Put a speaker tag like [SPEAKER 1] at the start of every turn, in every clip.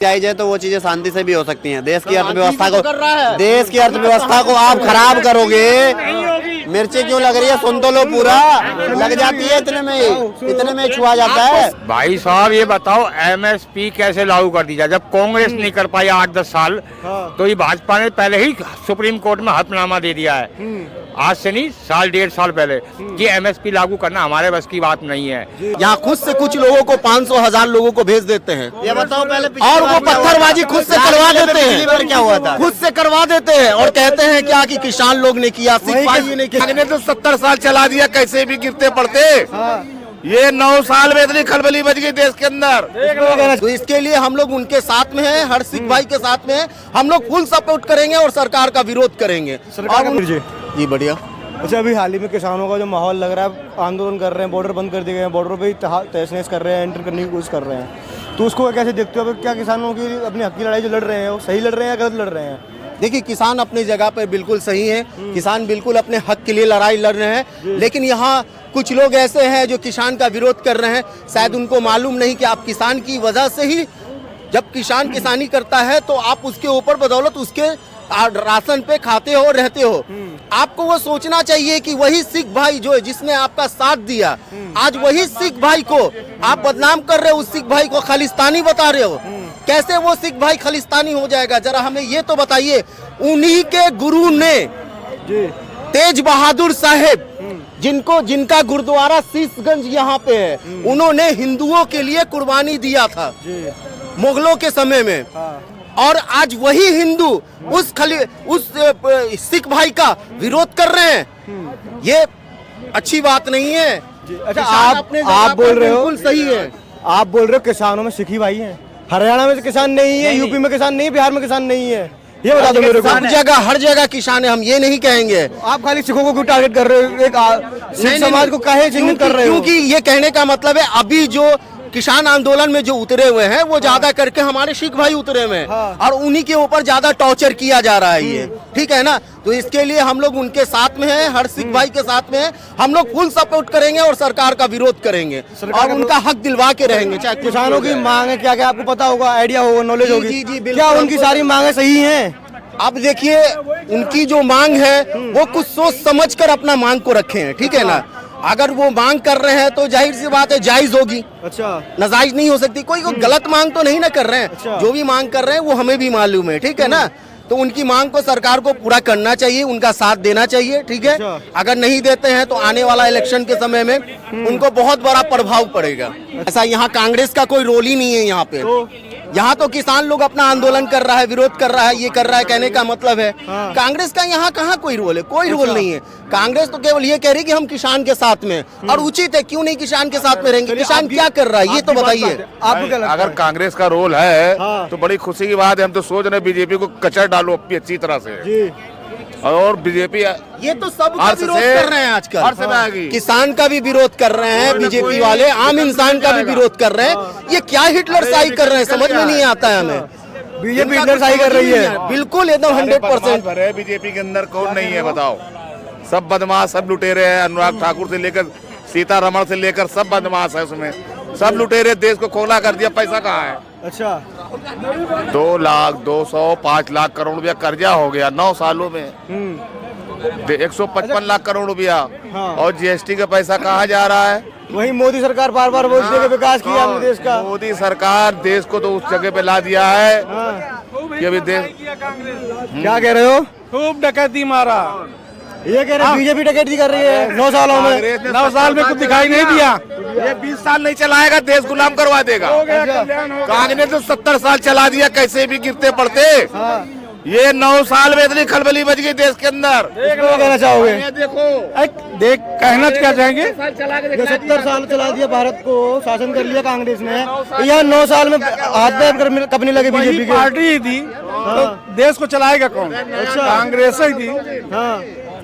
[SPEAKER 1] आई जाए तो वो चीजें शांति से भी हो सकती हैं। देश की अर्थव्यवस्था को आप खराब करोगे। मिर्ची क्यों लग रही है? सुन तो लो, पूरा लग जाती है इतने में छुआ जाता है।
[SPEAKER 2] भाई साहब ये बताओ MSP कैसे लागू कर दी जाए? जब कांग्रेस नहीं कर पाई 8-10 साल तो ये भाजपा ने पहले ही सुप्रीम कोर्ट में हल्फनामा दे दिया है। आज से नहीं, साल 1.5 साल पहले कि MSP लागू करना हमारे बस की बात नहीं है।
[SPEAKER 3] यहाँ खुद से कुछ लोगों को 500,000 लोगों को भेज देते हैं।
[SPEAKER 1] ये बताओ पहले,
[SPEAKER 3] और वो पत्थरबाजी खुद से करवा देते हैं।
[SPEAKER 1] क्या हुआ था?
[SPEAKER 3] खुद से करवा देते हैं और कहते हैं क्या कि किसान लोग ने किया, सिपाही ने किया।
[SPEAKER 4] ने तो 70 साल चला दिया, कैसे भी गिरते पड़ते। ये 9 साल में इतनी खलबली मच गई देश के अंदर।
[SPEAKER 3] तो इसके लिए हम लोग उनके साथ में हैं, हर सिख भाई के साथ में हैं। हम लोग फुल सपोर्ट करेंगे और सरकार का विरोध करेंगे। जी बढ़िया।
[SPEAKER 5] अच्छा, अभी हाल ही में किसानों का जो माहौल लग रहा है, आंदोलन कर रहे हैं, बॉर्डर बंद कर दिए गए हैं, बॉर्डर पे तहस नहस कर रहे हैं, एंटर करने की कोशिश कर रहे हैं, तो उसको कैसे देखते हो? क्या किसानों की अपनी हक की लड़ाई जो लड़ रहे हैं वो सही लड़ रहे हैं या गलत लड़ रहे हैं?
[SPEAKER 3] देखिए, किसान अपनी जगह पर बिल्कुल सही है। किसान बिल्कुल अपने हक के लिए लड़ाई लड़ रहे हैं, लेकिन यहाँ कुछ लोग ऐसे हैं जो किसान का विरोध कर रहे हैं। शायद उनको मालूम नहीं कि आप किसान की वजह से ही, जब किसान किसानी करता है तो आप उसके ऊपर बदौलत उसके राशन पे खाते हो, रहते हो। आपको वो सोचना चाहिए कि वही सिख भाई जो है जिसने आपका साथ दिया, आज वही सिख भाई को आप बदनाम कर रहे हो, उस सिख भाई को खालिस्तानी बता रहे हो। कैसे वो सिख भाई खालिस्तानी हो जाएगा? जरा हमें ये तो बताइए। उन्हीं के गुरु ने तेज बहादुर साहेब, जिनका गुरुद्वारा शीशगंज यहाँ पे है, उन्होंने हिंदुओं के लिए कुर्बानी दिया था मुगलों के समय में। और आज वही हिंदू उस सिख भाई का विरोध कर रहे हैं। ये अच्छी बात नहीं है।
[SPEAKER 5] अच्छा, आप बोल रहे हो
[SPEAKER 3] बिल्कुल सही है।
[SPEAKER 5] आप बोल रहे हो किसानों में सिखी भाई हैं। हरियाणा में किसान नहीं है, यूपी में किसान नहीं है, बिहार में किसान नहीं है, ये बता दो मेरे को।
[SPEAKER 3] हर जगह किसान है, हम ये नहीं कहेंगे।
[SPEAKER 5] आप खाली सिखों को क्यों टारगेट कर रहे हो? एक सिख समाज को काहे चिन्हित कर रहे हो?
[SPEAKER 3] क्योंकि ये कहने का मतलब है अभी जो किसान आंदोलन में जो उतरे हुए हैं वो ज्यादा करके हमारे सिख भाई उतरे हुए हैं। और उन्हीं के ऊपर ज्यादा टॉर्चर किया जा रहा है ये, ठीक है ना? तो इसके लिए हम लोग उनके साथ में हैं, हर सिख भाई के साथ में हैं। हम लोग फुल सपोर्ट करेंगे और सरकार का विरोध करेंगे और उनका हक दिलवा के रहेंगे। चाहे
[SPEAKER 5] किसानों की मांग है क्या क्या आपको पता होगा, आइडिया होगा, नॉलेज होगी? क्या उनकी सारी मांगे सही हैं?
[SPEAKER 3] अब देखिए, उनकी जो मांग है वो कुछ सोच समझ कर अपना मांग को रखे हैं, ठीक है ना? अगर वो मांग कर रहे हैं तो जाहिर सी बात है जायज होगी।
[SPEAKER 5] अच्छा,
[SPEAKER 3] नाजायज नहीं हो सकती। कोई गलत मांग तो नहीं ना कर रहे हैं।
[SPEAKER 5] अच्छा।
[SPEAKER 3] जो भी मांग कर रहे हैं वो हमें भी मालूम है, ठीक है ना? तो उनकी मांग को सरकार को पूरा करना चाहिए, उनका साथ देना चाहिए, ठीक है?
[SPEAKER 5] अच्छा।
[SPEAKER 3] अगर नहीं देते हैं तो आने वाला इलेक्शन के समय में उनको बहुत बड़ा प्रभाव पड़ेगा। ऐसा यहाँ कांग्रेस का कोई रोल ही नहीं है। यहाँ पे यहाँ तो किसान लोग अपना आंदोलन कर रहा है, विरोध कर रहा है, ये कर रहा है। कहने का मतलब है कांग्रेस का यहाँ कहाँ कोई रोल है? कोई रोल नहीं है। कांग्रेस तो केवल ये कह रही कि हम किसान के साथ में, और उचित है, क्यों नहीं किसान के साथ में रहेंगे? किसान क्या कर रहा है ये तो बताइए।
[SPEAKER 5] आपको क्या लगता है?
[SPEAKER 4] अगर कांग्रेस का रोल है तो बड़ी खुशी की बात है। हम तो सोच रहे बीजेपी को कचर डालो अच्छी तरह से। और बीजेपी
[SPEAKER 3] ये तो सब विरोध कर रहे हैं आजकल। किसान का भी विरोध कर रहे हैं बीजेपी वाले, आम इंसान का भी विरोध कर रहे हैं। ये क्या हिटलर शाही कर रहे हैं, समझ में नहीं आता है हमें।
[SPEAKER 5] बीजेपी हिटलर शाही कर रही है,
[SPEAKER 3] बिल्कुल एकदम 100%।
[SPEAKER 4] बीजेपी के अंदर कौन नहीं है बताओ? सब बदमाश, सब लुटेरे हैं। अनुराग ठाकुर से लेकर सीतारमण से लेकर सब बदमाश है उसमें। सब लुटेरे, देश को खोला कर दिया। पैसा कहाँ है?
[SPEAKER 5] अच्छा,
[SPEAKER 4] 2 लाख 200 5 लाख करोड़ रुपया कर्जा हो गया 9 सालों में। 155 लाख करोड़ रुपया। और GST का पैसा कहाँ जा रहा है?
[SPEAKER 5] वही मोदी सरकार बार बार बोलती है कि विकास किया हमने देश का।
[SPEAKER 4] मोदी सरकार देश को तो उस जगह पे ला दिया है कि अभी देश।
[SPEAKER 5] क्या कह रहे हो?
[SPEAKER 6] खूब डकैती मारा।
[SPEAKER 5] ये कह रहे हैं बीजेपी डकैती कर रही है 9 सालों में।
[SPEAKER 6] 9 साल में कुछ दिखाई नहीं दिया।
[SPEAKER 4] ये 20 साल नहीं चलाएगा, देश गुलाम करवा देगा। कांग्रेस ने तो 70 साल चला दिया, कैसे भी गिरते पड़ते। ये 9 साल में इतनी खलबली मच गई देश के अंदर।
[SPEAKER 5] क्या कहना चाहोगे?
[SPEAKER 6] कहना क्या चाहेंगे?
[SPEAKER 5] 70 साल चला दिया भारत को, शासन कर लिया कांग्रेस ने। यह 9 साल में हाथ पैर कपने लगे बीजेपी की
[SPEAKER 6] पार्टी ही थी तो देश को चलाएगा कौन? अच्छा, कांग्रेस ही थी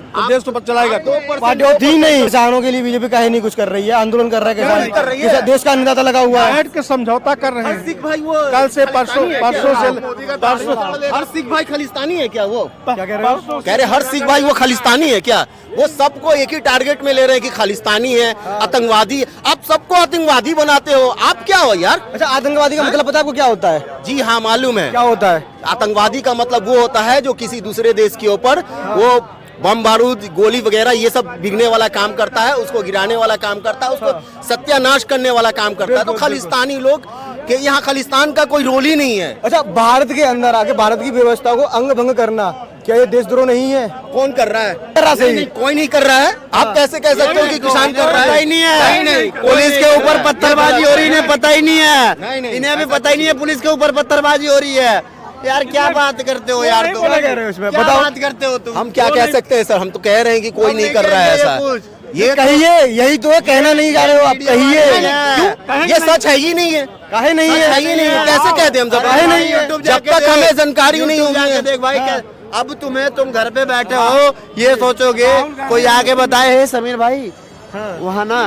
[SPEAKER 6] तो देश को चलाएगा कौन?
[SPEAKER 5] पार्टी थी नहीं। किसानों के लिए बीजेपी काहे नहीं कुछ कर रही है? आंदोलन कर रहा है किसान, देश का अन्नदाता लगा हुआ है।
[SPEAKER 6] बैठ के समझौता कर रहे हैं।
[SPEAKER 3] सिख भाई वो
[SPEAKER 6] कल से परसों से
[SPEAKER 3] हर सिख भाई खालिस्तानी है क्या वो?
[SPEAKER 5] क्या कह रहे हो?
[SPEAKER 3] कह रहे हर सिख भाई वो खालिस्तानी है क्या? वो सबको एक ही टारगेट में ले रहे हैं कि खालिस्तानी है, आतंकवादी है। आप सबको आतंकवादी बनाते हो, आप क्या हो यार?
[SPEAKER 5] अच्छा, आतंकवादी का मतलब पता है आपको क्या होता है?
[SPEAKER 3] जी हाँ, मालूम है।
[SPEAKER 5] क्या होता है?
[SPEAKER 3] आतंकवादी का मतलब वो होता है जो किसी दूसरे देश के ऊपर वो बम बारूद गोली वगैरह ये सब बिगने वाला काम करता है, उसको गिराने वाला काम करता है, उसको सत्यानाश करने वाला काम करता है। तो खालिस्तानी लोग के यहाँ खालिस्तान का कोई रोल ही नहीं है।
[SPEAKER 5] अच्छा, भारत के अंदर आके भारत की व्यवस्था को अंग भंग करना, क्या ये देशद्रोह नहीं है?
[SPEAKER 3] कौन कर रहा है?
[SPEAKER 5] नहीं,
[SPEAKER 3] कोई नहीं कर रहा है। आप कैसे कह सकते हो कि किसान कर रहा है?
[SPEAKER 1] नहीं है, पुलिस के ऊपर पत्थरबाजी हो रही है, इन्हें पता ही नहीं है, इन्हें भी पता ही नहीं है पुलिस के ऊपर पत्थरबाजी हो रही है। यार क्या बात करते हो यार तुम?
[SPEAKER 5] क्या कह रहे हो इसमें?
[SPEAKER 1] क्या
[SPEAKER 5] बताओ।
[SPEAKER 1] बात करते हो तुम?
[SPEAKER 3] हम क्या कह सकते हैं सर? हम तो कह रहे हैं कि कोई नहीं कर रहा है ऐसा।
[SPEAKER 5] ये कहिए, यही तो है, कहना नहीं जा रहे हो आप, कहिए।
[SPEAKER 3] क्यों? ये सच है ही नहीं है।
[SPEAKER 5] काहे नहीं
[SPEAKER 3] सच
[SPEAKER 5] है?
[SPEAKER 3] है ही नहीं है। कैसे कहते हैं हम?
[SPEAKER 5] काहे नहीं है?
[SPEAKER 3] जब तक हमें जानकारी नहीं होगी।
[SPEAKER 1] देख भाई, अब तुम घर पे बैठे हो, ये सोचोगे कोई आके बताए, हे समीर भाई वहाँ ना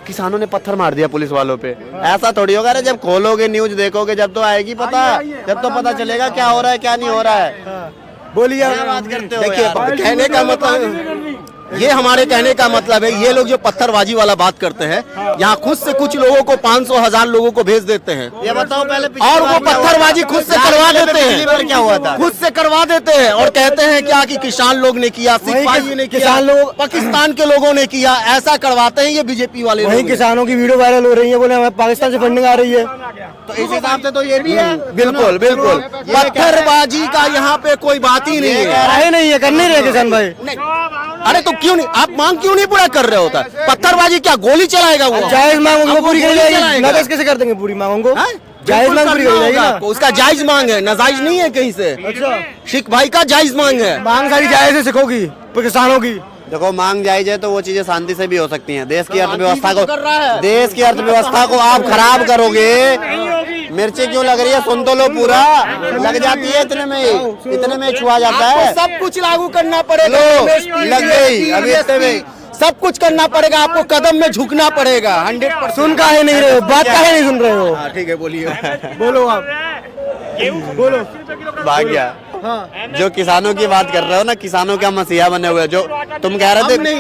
[SPEAKER 1] किसानों ने पत्थर मार दिया पुलिस वालों पे, ऐसा थोड़ी होगा। अरे जब खोलोगे न्यूज देखोगे जब तो आएगी पता, जब तो पता चलेगा क्या हो रहा है क्या नहीं हो रहा है।
[SPEAKER 5] बोलिए।
[SPEAKER 1] क्या बात करते हो
[SPEAKER 3] देखिए,
[SPEAKER 1] यार?
[SPEAKER 3] कहने का मतलब ये हमारे कहने का मतलब है, ये लोग जो पत्थरबाजी वाला बात करते हैं, यहाँ खुद से कुछ लोगों को 500,000 लोगों को भेज देते हैं
[SPEAKER 1] ये बताओ पहले
[SPEAKER 3] और वो पत्थरबाजी खुद से करवा देते हैं।
[SPEAKER 1] क्या हुआ था?
[SPEAKER 3] खुद से करवा देते हैं और कहते हैं क्या कि किसान लोग ने किया, सिख भाई ने किया,
[SPEAKER 5] किसान लोग,
[SPEAKER 3] पाकिस्तान के लोगों ने किया, ऐसा करवाते हैं ये बीजेपी वाले
[SPEAKER 5] वहीं
[SPEAKER 3] लोग।
[SPEAKER 5] किसानों की वीडियो वायरल हो रही है, बोले हमें पाकिस्तान से फंडिंग आ रही है।
[SPEAKER 1] तो इस हिसाब से तो ये भी है।
[SPEAKER 3] बिल्कुल बिल्कुल, पत्थरबाजी का यहाँ पे कोई बात ही नहीं है।
[SPEAKER 5] काहे नहीं है? कर नहीं रहे किसान भाई?
[SPEAKER 3] अरे तो क्यों नहीं, आप मांग क्यों नहीं पूरा कर रहे होता? पत्थरबाजी क्या गोली चलाएगा वो?
[SPEAKER 5] जायज मांग उनको
[SPEAKER 3] अब वो
[SPEAKER 5] पूरी कर
[SPEAKER 3] गोली
[SPEAKER 5] जाएगी,
[SPEAKER 3] चलाएगा।
[SPEAKER 5] नकस कैसे कर देंगे पूरी मांग उनको?
[SPEAKER 3] हाँ?
[SPEAKER 5] जायज
[SPEAKER 3] बिल्कुल
[SPEAKER 5] मांग पूरी हो
[SPEAKER 3] करना
[SPEAKER 5] जाएगी
[SPEAKER 3] होगा
[SPEAKER 5] ना?
[SPEAKER 3] आपको। उसका जायज मांग है, नाजायज नहीं है कहीं से।
[SPEAKER 5] अच्छा,
[SPEAKER 3] सिख भाई का जायज मांग है।
[SPEAKER 5] मांग सारी जायज है सिखों की, पर किसानों की
[SPEAKER 1] देखो, मांग जायज है तो वो चीजें शांति से भी हो सकती हैं। देश की अर्थव्यवस्था को,
[SPEAKER 3] कर रहा है।
[SPEAKER 1] देश की अर्थव्यवस्था को आप खराब करोगे। मिर्ची क्यों लग रही है? सुन तो लो पूरा। लग जाती है इतने में छुआ जाता है।
[SPEAKER 3] आपको सब कुछ लागू करना पड़ेगा।
[SPEAKER 1] लो,
[SPEAKER 3] MSP,
[SPEAKER 1] लग गई, अभी
[SPEAKER 3] GST,
[SPEAKER 1] इतने में।
[SPEAKER 3] सब कुछ करना पड़ेगा, आपको कदम में झुकना पड़ेगा 100%।
[SPEAKER 5] सुन काहे नहीं रहे हो? बात काहे नहीं सुन रहे हो?
[SPEAKER 3] हाँ, ठीक है, बोलिए।
[SPEAKER 5] बोलो आप, बोलो।
[SPEAKER 1] भाग गया। जो किसानों की बात कर रहे हो ना, किसानों का मसीहा बने हुए, जो तुम कह रहे थे
[SPEAKER 3] हम नहीं,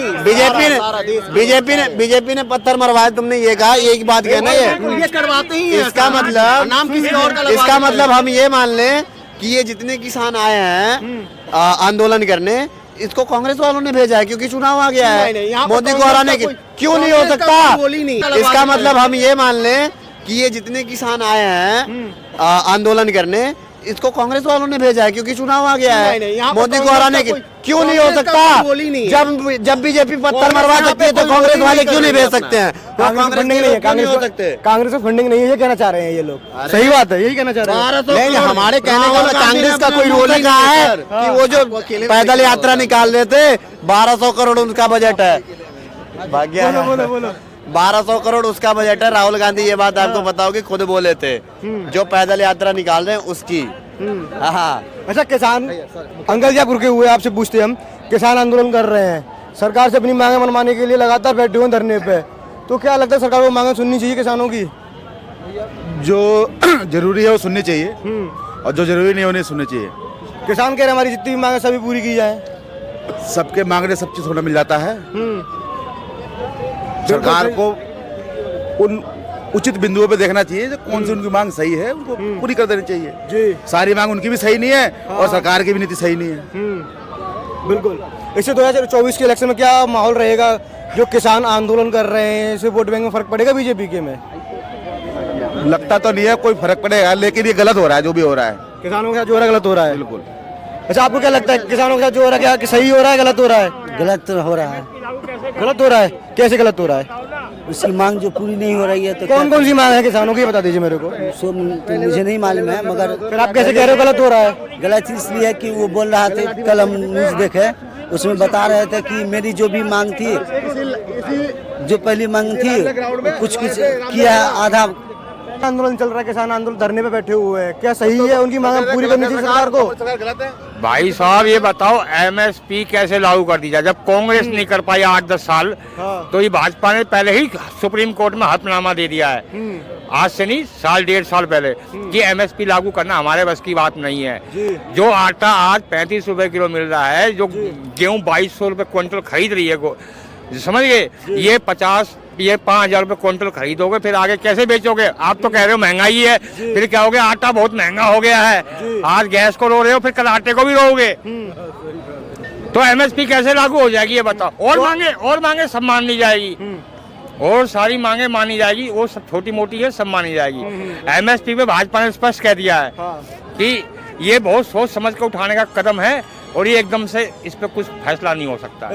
[SPEAKER 1] बीजेपी ने पत्थर मरवाए, तुमने ये कहा, एक बात कहना
[SPEAKER 3] ये करवाते ही हैं।
[SPEAKER 1] इसका मतलब
[SPEAKER 3] नाम किसी और का लगवा
[SPEAKER 1] इसका
[SPEAKER 3] देते
[SPEAKER 1] मतलब हम ये मान लें कि ये जितने किसान आए हैं आंदोलन करने, इसको कांग्रेस वालों ने भेजा है क्योंकि चुनाव आ गया
[SPEAKER 3] नहीं, नहीं, यहाँ
[SPEAKER 1] है।
[SPEAKER 3] पर
[SPEAKER 1] मोदी को
[SPEAKER 3] कांग्रेस
[SPEAKER 1] हराने
[SPEAKER 3] का
[SPEAKER 1] की
[SPEAKER 3] कोई-
[SPEAKER 1] क्यों नहीं हो
[SPEAKER 3] कांग्रेस का
[SPEAKER 1] सकता?
[SPEAKER 3] कोई बोली नहीं।
[SPEAKER 1] इसका मतलब हम ये मान लें कि ये जितने किसान आए हैं आंदोलन करने, इसको कांग्रेस वालों ने भेजा है क्योंकि चुनाव आ गया
[SPEAKER 3] नहीं, नहीं,
[SPEAKER 1] है।
[SPEAKER 3] यहाँ पर
[SPEAKER 1] मोदी को
[SPEAKER 3] कांग्रेस
[SPEAKER 1] हराने
[SPEAKER 3] का
[SPEAKER 1] की
[SPEAKER 3] कोई-
[SPEAKER 1] क्यों नहीं हो
[SPEAKER 3] कांग्रेस का
[SPEAKER 1] सकता?
[SPEAKER 3] कोई बोली नहीं है।
[SPEAKER 1] जब बीजेपी पत्थर
[SPEAKER 3] कांग्रेस
[SPEAKER 1] मरवा
[SPEAKER 3] यहाँ
[SPEAKER 1] सकती है
[SPEAKER 3] पे
[SPEAKER 1] तो
[SPEAKER 3] कोई
[SPEAKER 1] कांग्रेस
[SPEAKER 3] बोली
[SPEAKER 1] वाले
[SPEAKER 3] नहीं
[SPEAKER 1] क्यों नहीं
[SPEAKER 3] कर
[SPEAKER 1] भेज
[SPEAKER 3] रहे
[SPEAKER 1] सकते हैं?
[SPEAKER 5] कांग्रेस
[SPEAKER 1] कांग्रेस
[SPEAKER 5] फंडिंग
[SPEAKER 1] के
[SPEAKER 5] नहीं है,
[SPEAKER 1] लोग क्यों नहीं हो
[SPEAKER 5] कांग्रेस
[SPEAKER 1] सकते?
[SPEAKER 5] कांग्रेस में फंडिंग नहीं है, ये कहना चाह रहे हैं ये लोग। सही बात है, यही कहना चाह रहे हैं।
[SPEAKER 3] नहीं, हमारे कहने का मतलब कांग्रेस का कोई रोल ही
[SPEAKER 1] कहा
[SPEAKER 3] नहीं
[SPEAKER 1] है
[SPEAKER 3] है
[SPEAKER 1] कि वो जो पैदल यात्रा निकाल रहे थे, 1200 करोड़ उनका बजट है। भाग्य
[SPEAKER 5] बोलो बोलो।
[SPEAKER 1] 1200 करोड़ उसका बजट है। राहुल गांधी ये बात आपको पता होगी, खुद बोले थे जो पैदल यात्रा निकाल रहे हैं उसकी। हाँ,
[SPEAKER 5] अच्छा, किसान अंकल जी आप रुके हुए, आपसे पूछते हम, किसान आंदोलन कर रहे हैं, सरकार से अपनी मांगे मनवाने के लिए लगातार बैठे हुए धरने पे, तो क्या लगता है सरकार को मांगे सुननी चाहिए किसानों की?
[SPEAKER 6] जो जरूरी है वो सुननी चाहिए और जो जरूरी नहीं है उन्हें सुननी चाहिए।
[SPEAKER 5] किसान कह रहे हैं हमारी जितनी भी मांगे सभी पूरी की जाए।
[SPEAKER 6] सबके मांगने सब चीज थोड़ा मिल जाता है। सरकार को उन उचित बिंदुओं पे देखना चाहिए, जो कौन सी उनकी मांग सही है उनको पूरी कर देनी चाहिए।
[SPEAKER 5] जी,
[SPEAKER 6] सारी मांग उनकी भी सही नहीं है और सरकार की भी नीति सही नहीं है।
[SPEAKER 5] बिल्कुल। इससे 2024 के इलेक्शन में क्या माहौल रहेगा? जो किसान आंदोलन कर रहे हैं, इससे वोट बैंक में फर्क पड़ेगा बीजेपी के में?
[SPEAKER 6] लगता तो नहीं है कोई फर्क पड़ेगा, लेकिन ये गलत हो रहा है जो भी हो रहा है।
[SPEAKER 5] किसानों के साथ जो हो रहा है गलत हो रहा है।
[SPEAKER 6] बिल्कुल।
[SPEAKER 5] अच्छा, आपको क्या लगता है किसानों के साथ जो हो रहा है, क्या सही हो रहा है गलत हो रहा है?
[SPEAKER 7] गलत हो रहा है।
[SPEAKER 5] गलत हो रहा है, कैसे गलत हो रहा है?
[SPEAKER 7] उसकी मांग जो पूरी नहीं हो रही है तो
[SPEAKER 5] कौन कौन सी मांग है किसानों की, बता दीजिए मेरे को।
[SPEAKER 7] सो तो मुझे नहीं मालूम है, मगर
[SPEAKER 5] फिर आप कैसे कह रहे हो गलत हो रहा है?
[SPEAKER 7] गलत इसलिए है कि वो बोल रहा था, कल हम न्यूज़ देखे उसमें बता रहे थे कि मेरी जो भी मांग थी, जो पहली मांग थी कुछ किया है, आधा
[SPEAKER 5] आंदोलन चल रहा है, किसान आंदोलन धरने पे बैठे हुए हैं, क्या सही है? उनकी मांग पूरी करनी चाहिए सरकार को।
[SPEAKER 4] गलत है।
[SPEAKER 2] भाई साहब ये बताओ एमएसपी कैसे लागू कर दी जाए? जब कांग्रेस नहीं कर पाई 8-10 साल, तो ये भाजपा ने पहले ही सुप्रीम कोर्ट में हलफनामा दे दिया है, आज से नहीं, साल 1.5 साल पहले, कि एमएसपी लागू करना हमारे बस की बात नहीं है। जो आटा आज 35 रुपए किलो मिल रहा है, जो गेहूं 2200 रुपए क्विंटल खरीद रही है, समझ गए, ये 5,000 रुपए क्विंटल खरीदोगे, फिर आगे कैसे बेचोगे? आप तो कह रहे हो महंगाई है, फिर क्या हो गया? आटा बहुत महंगा हो गया है, आज गैस को रो रहे हो, फिर कल आटे को भी रोगे, तो एमएसपी कैसे लागू हो जाएगी ये बताओ? और मांगे सब मान ली जाएगी, और सारी मांगे मानी जाएगी, वो सब छोटी मोटी है सब मानी जाएगी। एमएसपी पे भाजपा ने स्पष्ट कह दिया है कि ये बहुत सोच समझ कर उठाने का कदम है, और ये एकदम से इस पे कुछ फैसला नहीं हो सकता।